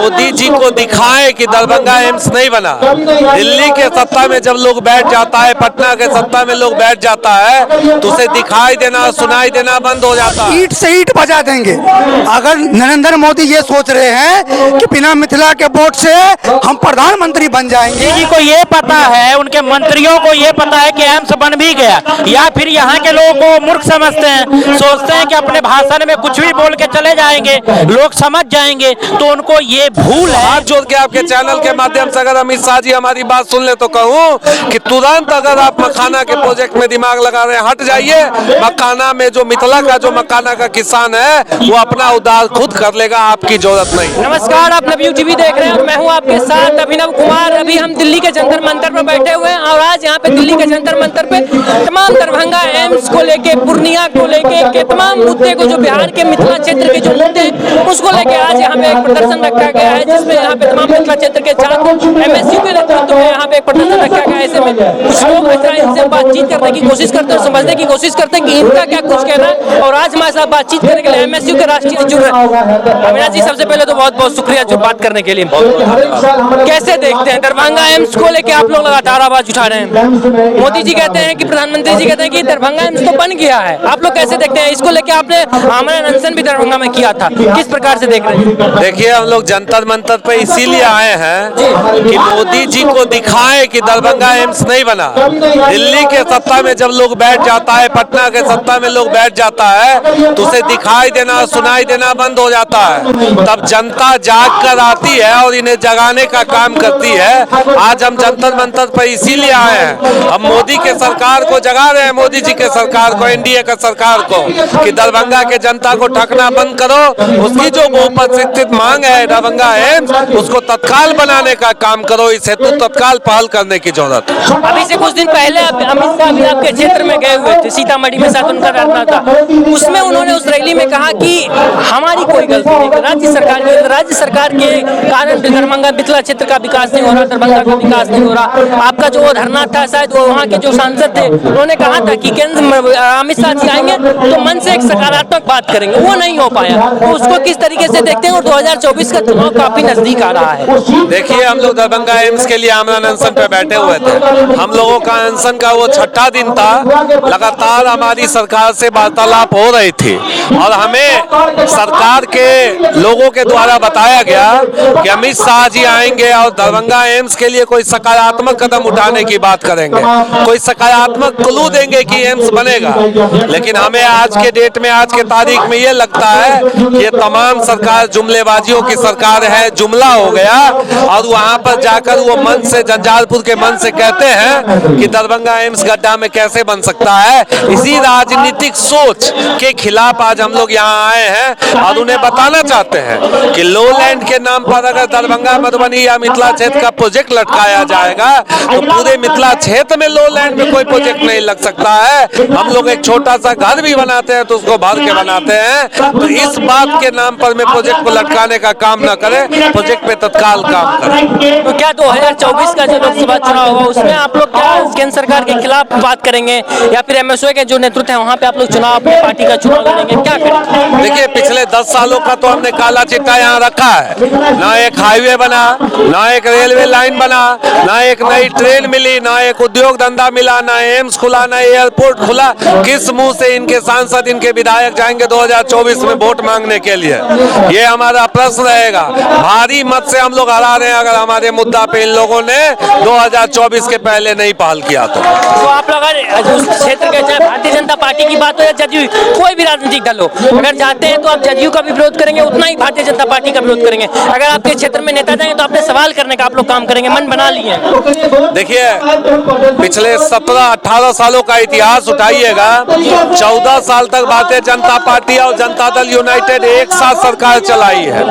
मोदी जी को दिखाएं कि दरभंगा एम्स नहीं बना। दिल्ली के सत्ता में जब लोग बैठ जाता है, पटना के सत्ता में लोग बैठ जाता है, तो उसे दिखाई देना सुनाई देना बंद हो जाता है। ईंट से ईंट बजा देंगे। अगर नरेंद्र मोदी ये सोच रहे हैं कि बिना मिथिला के वोट से हम प्रधानमंत्री बन जाएंगे, जी को ये पता है, उनके मंत्रियों को ये पता है कि एम्स बन भी गया, या फिर यहाँ के लोगों को मूर्ख समझते हैं, सोचते हैं कि अपने भाषण में कुछ भी बोल के चले जाएंगे, लोग समझ जाएंगे, तो उनको ये भूल है। हाथ जोड़ के आपके चैनल के माध्यम से अगर अमित शाह जी हमारी बात सुन ले तो कहूं कि तुरंत अगर आप मखाना के प्रोजेक्ट में दिमाग लगा रहे हैं, हट जाइए। मखाना में जो मिथिला का जो मखाना का किसान है वो अपना उद्धार खुद कर लेगा, आपकी जरूरत नहीं। नमस्कार, आप नवयुग टीवी देख रहे हैं। मैं हूं आपके साथ अभिनव कुमार। अभी हम दिल्ली के जंतर मंतर पर बैठे हुए हैं और आज यहाँ पे दिल्ली के जंतर मंतर पे तमाम दरभंगा एम्स को लेके, पूर्णिया को लेके के तमाम मुद्दे को, जो बिहार के मिथिला क्षेत्र के जो मुद्दे हैं उसको लेके आज यहाँ पे एक प्रदर्शन रखा गया है, जिसमें यहाँ पे तमाम मिथिला क्षेत्र के छात्र एमएसयू के नेतृत्व में यहाँ पे एक प्रदर्शन रखा गया है। ऐसे में कुछ लोग इनसे बातचीत करने की कोशिश करते हैं, समझने की कोशिश करते हैं कि इनका क्या कुछ कहना है। और आज हमारे साथ बातचीत करने के लिए एमएसयू के राष्ट्रीय जुड़ रहे हैं। अविनाश जी, सबसे पहले तो बहुत बहुत शुक्रिया जो बात करने के लिए। कैसे देखते हैं दरभंगा एम्स को लेके आप लोग लगातार आवाज उठा रहे हैं? मोदी जी कहते हैं कि प्रधानमंत्री जी कहते हैं कि दरभंगा एम्स तो बन गया है, आप लोग कैसे देखते हैं इसको लेके? आपने आमरण अनशन भी दरभंगा में किया था, किस प्रकार से देख रहे हैं? देखिए, हम लोग जंतर मंतर पे इसीलिए आए हैं कि मोदी जी को दिखाएं कि दरभंगा एम्स नहीं बना। दिल्ली के सत्ता में जब लोग बैठ जाता है, पटना के सत्ता में लोग बैठ जाता है, तो उसे दिखाई देना सुनाई देना बंद हो जाता है। तब जनता जाग कर आती है और इन्हें जगाने का काम करती है। आज हम जंतर मंतर पर इसीलिए आए हैं। हम मोदी के सरकार को जगा रहे हैं, मोदी जी के सरकार को, एनडीए के सरकार को, कि दरभंगा के जनता को ठगना बंद करो। उसकी जो बहुप्रतीक्षित मांग है दरभंगा एम्स, उसको तत्काल बनाने का काम करो। इस हेतु तत्काल पहल करने की जरूरत है। अभी से कुछ दिन पहले अमित शाह भी आपके क्षेत्र में गए हुए थे, सीतामढ़ी में साथ उनका रहना था। उसमें उन्होंने उस रैली में कहा कि हमारी कोई गलती नहीं, राज्य सरकार के कारण दरभंगा मिथिला क्षेत्र का विकास नहीं हो रहा, दरभंगा का विकास नहीं हो रहा। आपका जो धरना था, शायद वो वहाँ के जो सांसद थे उन्होंने कहा था कि केंद्र अमित शाह जी आएंगे तो मन से एक सकारात्मक बात करेंगे, वो नहीं हो पाया। तो उसको किस तरीके से देखते हैं? और 2024 का चुनाव काफी नजदीक आ रहा है। देखिए, हम लोग दरभंगा एम्स के लिए आमरण अनशन पे बैठे हुए थे। हम लोगों का अनशन का वो 6ठा दिन था। लगातार हमारी सरकार से वार्तालाप हो रही थी और हमें सरकार के लोगों के द्वारा बताया गया कि अमित शाह जी आएंगे और दरभंगा एम्स के लिए कोई सकारात्मक कदम उठाने की बात करेंगे, कोई सकारात्मक क्लू देंगे कि एम्स बनेगा। लेकिन हमें आज के डेट में, आज के तारीख में ये लगता है कि ये तमाम सरकार जुमलेबाजियों की सरकार है, जुमला हो गया। और वहां पर जाकर वो मन से, जंजालपुर के मन से कहते हैं कि दरभंगा एम्स गड्ढा में कैसे बन सकता है। इसी राजनीतिक सोच के खिलाफ आज हम लोग यहाँ आए हैं और उन्हें बताना चाहते हैं कि लोलैंड के नाम पर अगर दरभंगा, मधुबनी या मिथिला क्षेत्र का प्रोजेक्ट लटकाया जाएगा तो पूरे मिथिला क्षेत्र में लोलैंड में कोई प्रोजेक्ट नहीं लग सकता है। हम लोग एक छोटा सा घर भी बनाते हैं तो उसको भर के बनाते हैं। तो इस बात के नाम पर मैं प्रोजेक्ट को लटकाने का काम न करें, प्रोजेक्ट पे तत्काल काम करें। तो क्या 2024 का जो लोकसभा चुनाव होगा उसमें आप लोग क्या केंद्र सरकार के खिलाफ बात करेंगे, या फिर एमएसयू के जो नेतृत्व है वहाँ पे आप लोग चुनाव अपनी पार्टी का चुनाव लड़ेंगे, क्या करेंगे? देखिए, पिछले 10 सालों का तो हमने काला चिट्ठा यहाँ रखा है। ना एक हाईवे बना, ना एक रेलवे लाइन बना, ना एक नई ट्रेन मिली, ना एक उद्योग धंधा मिला, ना एम्स खुला, ना एयरपोर्ट खुला। किस मुंह से इनके सांसद, इनके विधायक जाएंगे 2024 में वोट मांगने के लिए? ये हमारा प्रश्न रहेगा। भारी मत से हम लोग हरा रहे हैं अगर हमारे मुद्दा पे इन लोगों ने 2024 के पहले नहीं पहल किया तो आप लोग अगर उस क्षेत्र के, चाहे भारतीय जनता पार्टी की बात हो या जदयू, कोई भी राजनीतिक दल हो, अगर चाहते हैं तो आप जदयू का भी विरोध करेंगे, उतना ही भारतीय जनता पार्टी का विरोध करेंगे। अगर आपके क्षेत्र में नेता जाएंगे तो आपने सवाल करने का आप लोग काम करेंगे, मन बना लिए? देखिए, पिछले 17-18 सालों का इतिहास उठाइएगा। 14 साल तक भारतीय जनता पार्टी और जनता दल यूनाइटेड एक साथ सरकार चलाई है।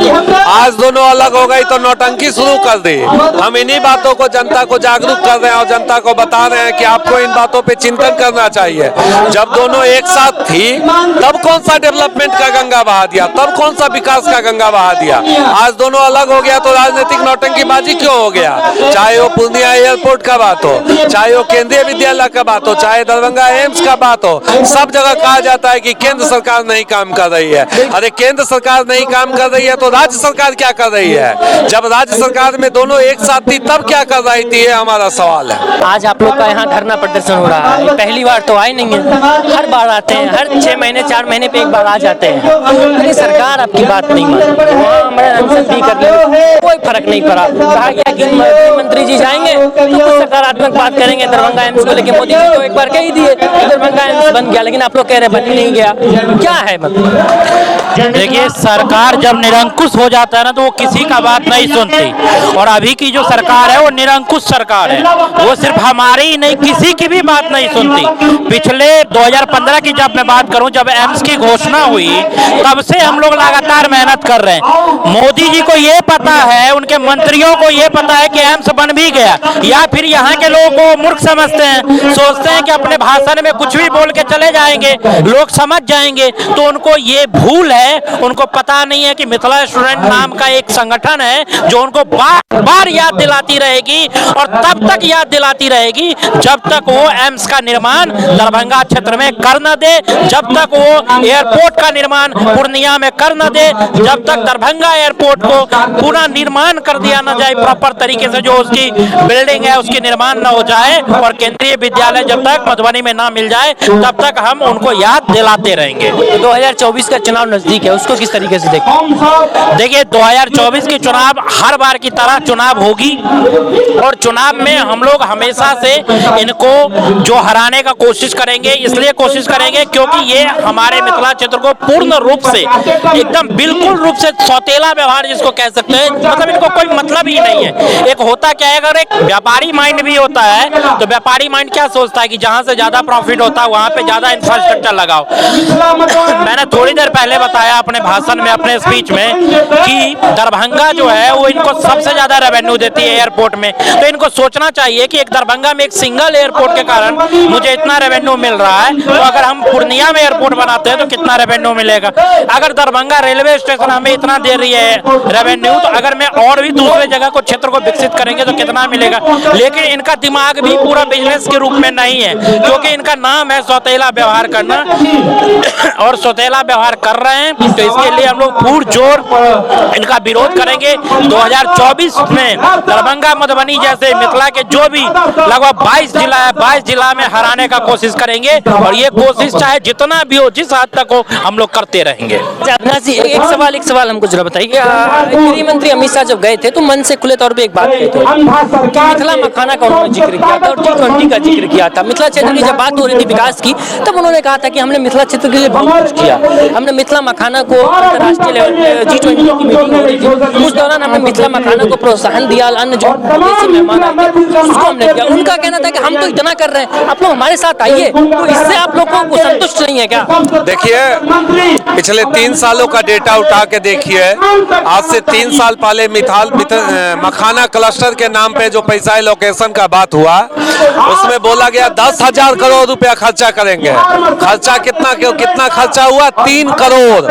आज दोनों अलग हो गई तो नौटंकी शुरू कर दी। हम इन्हीं बातों को जनता को जागरूक कर रहे हैं और जनता को बता रहे हैं कि आपको इन बातों पे चिंतन करना चाहिए। जब दोनों एक साथ थी तब कौन सा डेवलपमेंट का गंगा बहा दिया, तब कौन सा विकास का गंगा बहा दिया। आज दोनों अलग हो गया तो राजनीतिक नौटंकीबाजी क्यों हो गया? चाहे वो पूर्णिया एयरपोर्ट का बात हो, चाहे वो केंद्रीय विद्यालय का बात हो, चाहे दरभंगा एम्स का बात हो, सब जगह कहा जाता है कि केंद्र सरकार नहीं काम कर रही है। अरे केंद्र सरकार नहीं काम कर रही है तो राज्य सरकार क्या क्या कर रही है? जब राज्य सरकार में दोनों एक साथ थी तब क्या कर रही थी, ये हमारा सवाल है। आज आप लोग का यहाँ धरना प्रदर्शन हो रहा है, पहली बार तो आए नहीं है, हर बार आते हैं, हर 6 महीने 4 महीने पे एक बार आ जाते हैं, लेकिन सरकार आपकी बात नहीं मानती। वहाँ हमारे अनशन भी कर लिए, कोई फर्क नहीं पड़ा। कहा गया कि मंत्री जी जाएंगे तो कुछ सकारात्मक बात करेंगे दरभंगा एम्स को लेकर। मोदी जी तो एक बार कह ही दिए कि दरभंगा एम्स बन गया, लेकिन आप लोग कह रहे बन ही नहीं गया, क्या है मतलब? देखिए, सरकार जब निरंकुश हो जाता है ना तो वो किसी का बात नहीं सुनती, और अभी की जो सरकार है वो निरंकुश सरकार है, वो सिर्फ हमारी ही नहीं किसी की भी बात नहीं सुनती। पिछले 2015 की जब मैं बात करूं, जब एम्स की घोषणा हुई तब से हम लोग लगातार मेहनत कर रहे हैं। मोदी जी को ये पता है, उनके मंत्रियों को ये पता है कि एम्स बन भी गया, या फिर यहाँ के लोगों को मूर्ख समझते हैं, सोचते हैं कि अपने भाषण में कुछ भी बोल के चले जाएंगे, लोग समझ जाएंगे। तो उनको ये भूल है, उनको पता नहीं है कि मिथिला स्टूडेंट नाम का एक संगठन है जो उनको बार बार याद दिलाती रहेगी, और तब तक याद दिलाती रहेगी जब तक वो एम्स का निर्माण दरभंगा क्षेत्र में कर न दे, जब तक वो एयरपोर्ट का निर्माण पूर्णिया में कर न दे, जब तक दरभंगा एयरपोर्ट को पूरा निर्माण कर दिया न जाए प्रॉपर तरीके से, जो उसकी बिल्डिंग है उसकी निर्माण न हो जाए, और केंद्रीय विद्यालय जब तक मधुबनी में ना मिल जाए तब तक हम उनको याद दिलाते रहेंगे। 2024 का चुनाव नजदीक है, उसको किस तरीके से देखते? देखिए, 2024 की चुनाव हर बार की तरह चुनाव होगी, और चुनाव में हम लोग हमेशा से इनको जो हराने का कोशिश करेंगे, इसलिए कोशिश करेंगे क्योंकि ये हमारे मिथिला क्षेत्र को पूर्ण रूप से, एकदम बिल्कुल रूप से सौतेला व्यवहार जिसको कह सकते हैं, मतलब इनको कोई मतलब ही नहीं है। एक होता क्या है, अगर एक व्यापारी माइंड भी होता है तो व्यापारी माइंड क्या सोचता है कि जहां से ज्यादा प्रॉफिट होता है वहां पे ज्यादा इंफ्रास्ट्रक्चर लगाओ। मैंने थोड़ी देर पहले बताया अपने भाषण में, अपने स्पीच में, कि दरभंगा जो है वो इनको सबसे ज्यादा रेवेन्यू देती है एयरपोर्ट में। तो इनको सोचना चाहिए कि एक दरभंगा में एक सिंगल एयरपोर्ट के कारण मुझे इतना रेवेन्यू मिल रहा है, तो अगर हम पूर्णिया में एयरपोर्ट बनाते हैं तो कितना रेवेन्यू मिलेगा। अगर दरभंगा रेलवे स्टेशन हमें इतना दे रही है रेवेन्यू, तो अगर मैं और भी दूसरे जगह को क्षेत्र को विकसित करेंगे तो कितना मिलेगा। लेकिन इनका दिमाग भी पूरा बिजनेस के रूप में नहीं है, क्योंकि इनका नाम है सौतेला व्यवहार करना, और सौतेला व्यवहार कर रहे हैं। तो इसके लिए हम लोग पुरजोर इनका विरोध करेंगे। 2024 में दरभंगा मधुबनी जैसे मिथिला के जो भी लगभग 22 जिला है, 22 जिला में हराने का कोशिश करेंगे, और ये कोशिश चाहे जितना भी हो, जिस हद तक हो, हम लोग करते रहेंगे। एक सवाल हमको जरा बताइए, गृह मंत्री अमित शाह जब गए थे तो मन से खुले तौर पे एक बात कही थी, मिथिला मखाना का उन्होंने जिक्र किया था और G20 का जिक्र किया था। मिथिला क्षेत्र की जब बात हो रही थी विकास की, तब उन्होंने कहा था कि हमने मिथिला क्षेत्र के लिए बहुत कुछ किया, हमने मिथिला मखाना को अंतर्राष्ट्रीय लेवल G20 की मीटिंग हो रही थी, उस दौरान हमने मिथिला मखाना को प्रोत्साहन दिया, अन्य जो विदेशी मेहमान आए थे उसको हमने किया। उनका कहना था कि हम तो इतना कर रहे हैं, आप लोग हमारे साथ आइए। तो इससे आप लोगों को संतुष्ट नहीं है क्या? देखिए, पिछले 3 सालों का डेटा उठा के देखिए, आज से 3 साल पहले मखाना क्लस्टर के नाम पे जो पैसा एलोकेशन का बात हुआ, उसमें बोला गया 10,000 करोड़ रुपया खर्चा करेंगे। खर्चा कितना खर्चा हुआ? 3 करोड़,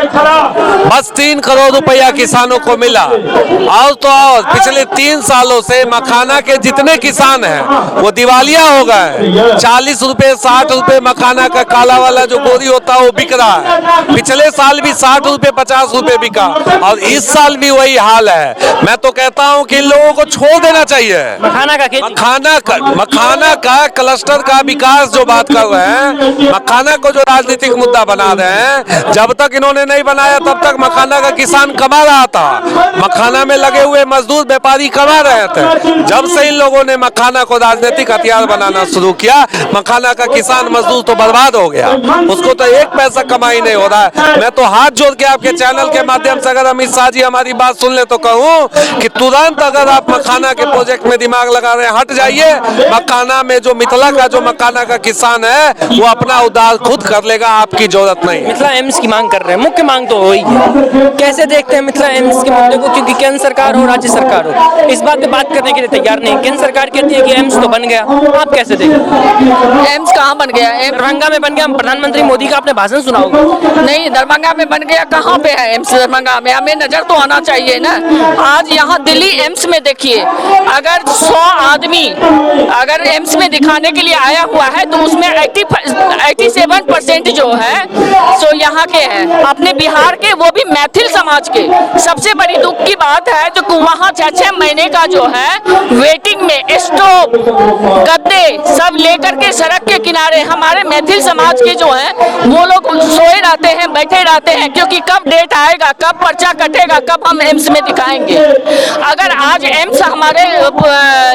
बस 3 करोड़ रुपया किसानों को मिला। और तो और पिछले 3 सालों से मखाना के जितने किसान हैं वो दिवालिया हो गए। 40 रुपए 60 रुपए मखाना का काला वाला जो बोरी होता है वो बिक रहा है। पिछले साल भी 60 रुपए 50 रुपए बिका, और इस साल भी वही हाल है। मैं तो कहता हूं कि इन लोगों को छोड़ देना चाहिए। मखाना का क्लस्टर का विकास जो बात कर रहे हैं, मखाना को जो राजनीतिक मुद्दा बना रहे हैं, जब तक इन्होंने नहीं बनाया तब तक मखाना का किसान कमा रहा था, मखाना में लगे हुए मजदूर व्यापारी कमा रहे थे। जब से इन लोगों ने मखाना को राजनीतिक हथियार बनाना शुरू किया, मखाना का किसान मजदूर तो बर्बाद हो गया, उसको तो एक पैसा कमाई नहीं हो रहा है। मैं तो हाथ जोड़ के आपके चैनल के माध्यम से अगर अमित शाह जी हमारी बात सुन ले तो कहूं कि तुरंत अगर आप मखाना के प्रोजेक्ट में दिमाग लगा रहे हैं, हट जाइए। मखाना में जो मिथिला का जो मखाना का किसान है वो अपना उद्धार खुद कर लेगा, आपकी जरूरत नहीं। मिथिला एम्स की मांग कर रहे हैं, मुख्य मांग तो वही है। कैसे देखते हैं मिथिला एम्स के मुद्दे को? क्योंकि केंद्र सरकार हो, राज्य सरकार हो, इस बात पे बात करने के लिए तैयार नहीं। केंद्र सरकार कहती है कि एम्स तो बन गया, आप कैसे देखते हैं? एम्स कहाँ बन गया? दरभंगा में बन गया। प्रधानमंत्री मोदी का आपने भाषण सुना होगा। नहीं, दरभंगा में बन गया, कहाँ पे है एम्स दरभंगा में? हमें नजर तो आना चाहिए ना। आज यहाँ दिल्ली एम्स में देखिए, अगर 100 आदमी अगर एम्स में दिखाने के लिए आया हुआ है तो उसमें 87% जो है सो यहाँ के हैं। आप अपने बिहार के, वो भी मैथिल समाज के। सबसे बड़ी दुख की बात है जो वहाँ 6-6 महीने का जो है वेटिंग में स्टोव, गद्दे सब लेकर के सड़क के किनारे हमारे मैथिल समाज के जो हैं वो लोग सोए रहते हैं, बैठे रहते हैं, क्योंकि कब डेट आएगा, कब पर्चा कटेगा, कब हम एम्स में दिखाएंगे। अगर आज एम्स हमारे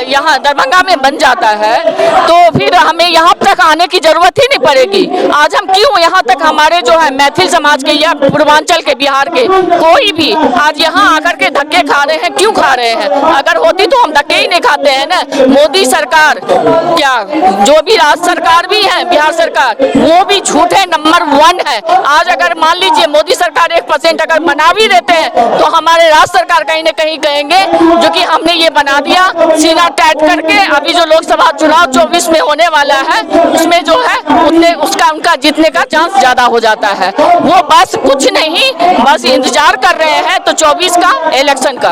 यहाँ दरभंगा में बन जाता है तो फिर हमें यहाँ तक आने की जरूरत ही नहीं पड़ेगी। आज हम क्यों यहाँ तक, हमारे जो है मैथिल समाज के या पूर्वांचल के, बिहार के कोई भी आज यहाँ आकर के धक्के खा रहे हैं, क्यों खा रहे हैं? अगर होती तो हम धक्के ही नहीं खाते हैं ना। मोदी सरकार क्या, जो भी राज्य सरकार भी है, बिहार सरकार, वो भी झूठे नंबर 1 है। आज अगर मान लीजिए मोदी सरकार 1% अगर बना भी देते हैं तो हमारे राज्य सरकार कहीं न कहीं कहेंगे जो कि हमने ये बना दिया सीना टाइट करके। अभी जो लोकसभा चुनाव 24 में होने वाला है उसमें जो है उतने उनका जीतने का चांस ज्यादा हो जाता है। वो बस कुछ नहीं, बस इंतजार कर रहे हैं तो 24 का इलेक्शन का।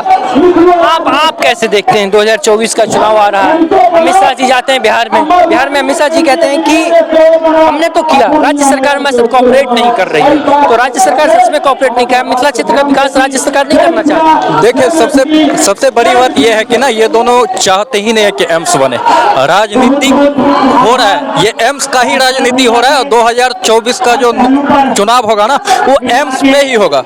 आप कैसे देखते हैं 2024 का चुनाव आ रहा है? अमित शाह जी जाते हैं बिहार में अमित शाह जी कहते हैं कि हमने तो किया, राज्य सरकार हमारे साथ कोऑपरेट नहीं कर रही है। तो राज्य सरकार सच में कोऑपरेट नहीं कर, मिथिला क्षेत्र का विकास राज्य सरकार नहीं करना चाहती। देखिए सबसे बड़ी बात यह है कि ना, ये दोनों चाहते ही नहीं है कि एम्स बने। राजनीति हो रहा है, ये एम्स का ही राजनीति हो रहा है। 2024 का जो चुनाव होगा ना वो एम्स पे ही होगा।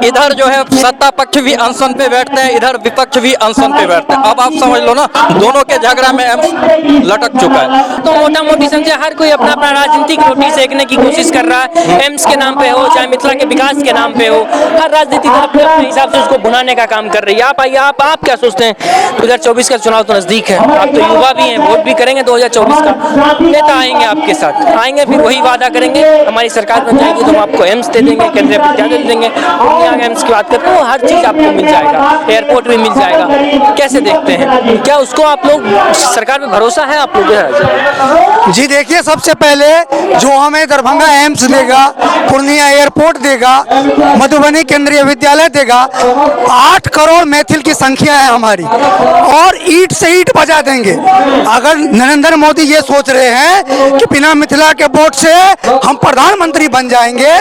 इधर जो है सत्ता पक्ष भी अनशन पे बैठते हैं, इधर विपक्ष भी अनशन पे बैठते हैं। अब आप समझ लो ना, दोनों के झगड़ा में एम्स लटक चुका है। तो मोटा मोटी समझे हर कोई अपना अपना राजनीतिक रोटी सेकने की कोशिश कर रहा है। एम्स के नाम पे हो चाहे मिथिला के विकास के नाम पे हो, हर राजनीति दल अपने अपने हिसाब से उसको भुनाने का काम कर रही है। आप आइए, आप क्या सोचते हैं? 2024 का चुनाव तो नजदीक है, आप तो युवा भी हैं, वोट भी करेंगे 2024 का। नेता आएंगे आपके साथ, आएंगे फिर वही वादा करेंगे हमारी सरकार बन जाएगी तो हम आपको एम्स दे देंगे, केंद्रीय विद्यालय दे देंगे। एम्स की बात करते हैं, हर चीज आपको मिल जाएगा, एयरपोर्ट भी मिल जाएगा। कैसे देखते हैं, क्या उसको आप लोग, सरकार पे भरोसा है आप लोग? जी देखिए, सबसे पहले जो हमें दरभंगा एम्स देगा, पूर्णिया एयरपोर्ट देगा, मधुबनी केंद्रीय विद्यालय देगा, 8 करोड़ मैथिल की संख्या है हमारी, और ईंट से ईंट बजा देंगे। अगर नरेंद्र मोदी ये सोच रहे हैं कि बिना मिथिला के वोट से हम प्रधानमंत्री बन जाएंगे,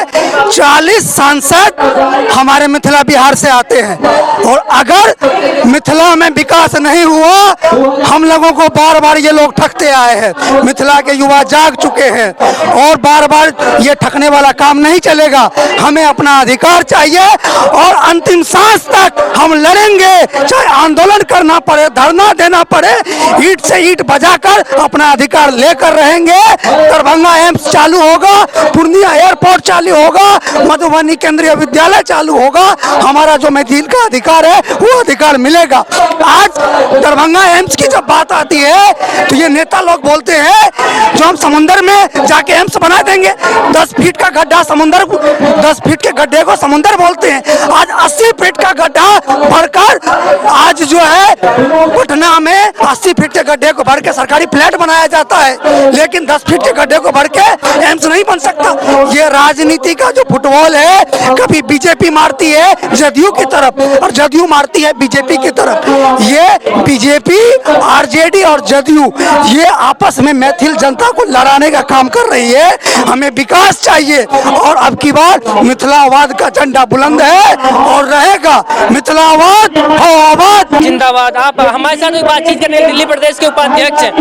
40 सांसद हमारे मिथिला बिहार से आते हैं, और अगर मिथिला में विकास नहीं हुआ, हम लोगों को बार बार ये लोग ठगते आए हैं। मिथिला के युवा जाग चुके हैं और बार बार ये ठगने वाला काम नहीं चलेगा। हमें अपना अधिकार चाहिए और अंतिम सांस तक हम लड़ेंगे, चाहे आंदोलन करना पड़े, धरना देना पड़े, ईंट से ईंट बजाकर अपना अधिकार लेकर रहेंगे। दरभंगा एम्स चालू होगा, पूर्णिया एयरपोर्ट चालू होगा, मधुबनी केंद्रीय विद्यालय चालू होगा। हमारा जो मैथिल का अधिकार है वो अधिकार मिलेगा। आज दरभंगा एम्स की जब बात आती है तो ये नेता लोग बोलते हैं जो हम समुद्र में जाके एम्स बना देंगे। 10 फीट का गड्ढा समुद्र, 10 फीट के गड्ढे को समुद्र बोलते हैं। आज 80 फीट का गड्ढा भरकर आज जो है पटना में 80 फीट के गड्ढे को भर के सरकारी फ्लैट बनाया जाता है, लेकिन 10 फीट के गड्ढे को भर के एम्स नहीं बन सकता। ये राजनीति का जो फुटबॉल है, कभी बीजेपी मारती है जदयू की तरफ और जदयू मारती है बीजेपी की तरफ। ये बीजेपी, आरजेडी और जदयू ये आपस में मैथिल जनता को लड़ाने का काम कर रही है। हमें विकास चाहिए और अब की बार मिथिलावाद का झंडा बुलंद है और रहेगा। मिथिलावाद आबाद जिंदाबाद। आप हमारे साथ बातचीत करने दिल्ली प्रदेश के उपाध्यक्ष हैं,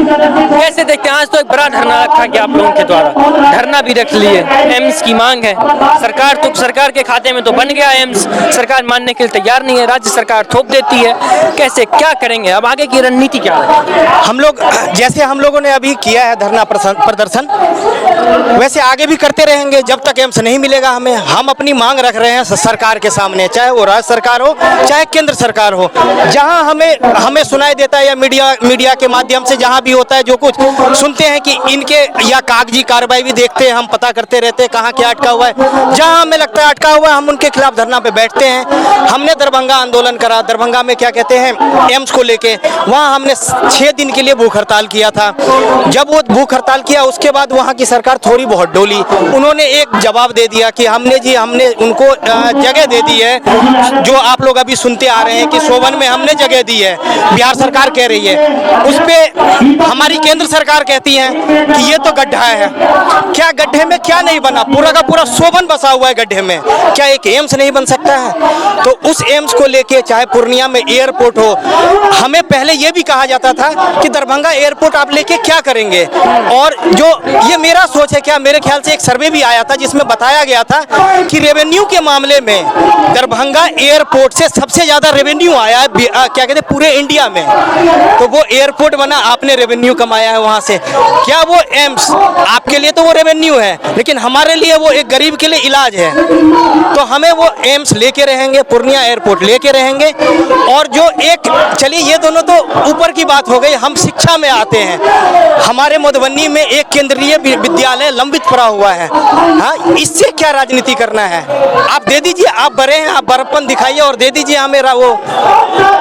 कैसे देखते हैं? आज तो एक बड़ा धरना रखा गया आप लोगों के द्वारा, धरना भी रख लिए, एम्स की मांग है। सरकार के खाते में तो बन गया एम्स, सरकार मानने के लिए तैयार नहीं है, राज्य सरकार थोप देती है। कैसे, क्या करेंगे अब, आगे की रणनीति क्या है? हम लोग जैसे हम लोगों ने अभी किया है धरना प्रदर्शन, वैसे आगे भी करते रहेंगे जब तक एम्स नहीं मिलेगा हमें। हम अपनी मांग रख रहे हैं सरकार के सामने, चाहे वो राज्य सरकार हो चाहे केंद्र सरकार हो। जहां हमें सुनाई देता है या मीडिया के माध्यम से जहां भी होता है जो कुछ सुनते हैं कि इनके या कागजी कार्रवाई भी देखते हैं, हम पता करते रहते हैं कहाँ क्या अटका हुआ है। जहां हमें लगता है अटका हुआ है हम उनके खिलाफ धरना पे बैठते हैं। हमने दरभंगा आंदोलन करा, दरभंगा में क्या कहते हैं एम्स को लेके, वहाँ हमने 6 दिन के लिए भूख हड़ताल किया था। जब वो भूख हड़ताल किया उसके बाद वहाँ की सरकार थोड़ी बहुत डोली, उन्होंने एक जवाब दे दिया कि हमने उनको जगह दे दी है, जो आप लोग अभी सुनते आ रहे हैं कि सोबन में हमने जगह दी है, बिहार सरकार कह रही है, उस पे हमारी केंद्र सरकार कहती है कि ये तो गड्ढा है। क्या गड्ढे में क्या नहीं बना? पूरा का पूरा शोभन बसा हुआ है गड्ढे में। क्या एक एम्स नहीं बन सकता है? तो उस एम्स को लेके चाहे पूर्णिया में एयरपोर्ट हो, हमें पहले ये भी कहा जाता था कि दरभंगा एयरपोर्ट आप लेके क्या करेंगे। और जो ये मेरा सोच है, क्या मेरे ख्याल से एक सर्वे भी आया था जिसमें बताया गया था कि रेवेन्यू के मामले में दरभंगा एयरपोर्ट से सबसे ज्यादा रेवेन्यू आया है क्या कहते हैं पूरे इंडिया में। तो वो एयरपोर्ट बना, आपने रेवेन्यू कमाया है वहां से। क्या वो एम्स आपके लिए तो वो रेवेन्यू है, लेकिन हमारे लिए वो एक गरीब के लिए इलाज है। तो हमें वो एम्स लेके रहेंगे, पूर्णिया एयरपोर्ट लेके रहेंगे। और जो एक चलिए ये दोनों तो ऊपर की बात हो गई, हम शिक्षा में आते हैं। हमारे मधुबनी में एक केंद्रीय विद्यालय लंबित पड़ा हुआ है। हाँ, इससे क्या राजनीति करना है? आप दे दीजिए, आप बड़े हैं, आप बड़प्पन दिखाइए और दे दीजिए हमें वो।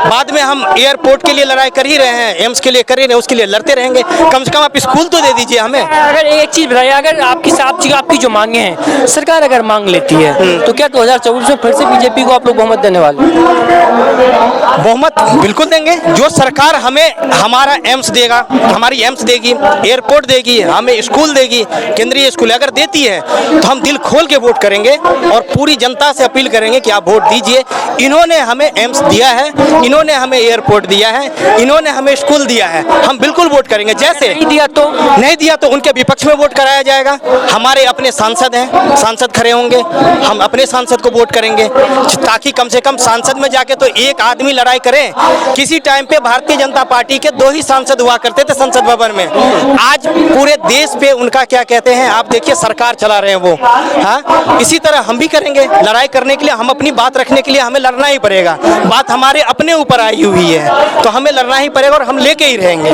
बाद में हम एयरपोर्ट के लिए लड़ाई कर ही रहे हैं, एम्स के लिए कर ही रहे हैं, उसके लिए लड़ते रहेंगे। कम से कम आप स्कूल तो दे दीजिए हमें। अगर एक चीज बताइए, अगर आपकी जो मांगे हैं सरकार अगर मांग लेती है तो क्या 2024 में फिर से बीजेपी को आप लोग बहुमत देने वाले हैं? बहुमत बिल्कुल देंगे। जो सरकार हमें हमारा एम्स देगा, हमारी एम्स देगी, एयरपोर्ट देगी, हमें स्कूल देगी, केंद्रीय स्कूल अगर देती है तो हम दिल खोल के वोट करेंगे और पूरी जनता से अपील करेंगे कि आप वोट दीजिए। इन्होंने हमें एम्स दिया है, इन्होंने हमें एयरपोर्ट दिया है, इन्होंने हमें स्कूल दिया है, हम बिल्कुल वोट करेंगे। जैसे नहीं दिया तो उनके विपक्ष में वोट कराया जाएगा। हमारे अपने सांसद हैं, सांसद खड़े होंगे, हम अपने सांसद को वोट करेंगे ताकि कम से कम सांसद में जाके तो एक आदमी लड़ाई करे। किसी टाइम पे भारतीय जनता पार्टी के 2 ही सांसद हुआ करते थे संसद भवन में, आज पूरे देश पे उनका क्या कहते हैं आप देखिए सरकार चला रहे हैं वो। हाँ, इसी तरह हम भी करेंगे। लड़ाई करने के लिए, हम अपनी बात रखने के लिए हमें लड़ना ही पड़ेगा। बात हमारे अपने ऊपर आई हुई है तो हमें लड़ना ही पड़ेगा और हम लेके ही रहेंगे।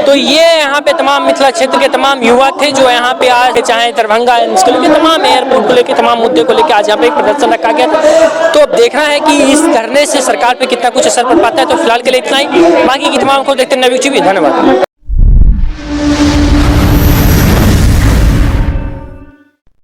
तो ये यहाँ पे तमाम मिथिला क्षेत्र के तमाम युवा थे जो यहाँ पे आज चाहे दरभंगा एम्स को लेकर, तमाम एयरपोर्ट को लेकर, तमाम मुद्दे को लेकर आज यहाँ पे एक प्रदर्शन रखा गया था। तो अब देखना है कि इस धरने से सरकार पे कितना कुछ असर पड़ पाता है। तो फिलहाल के लिए इतना ही, बाकी की तमाम को देखते हैं। नवी टीवी, धन्यवाद।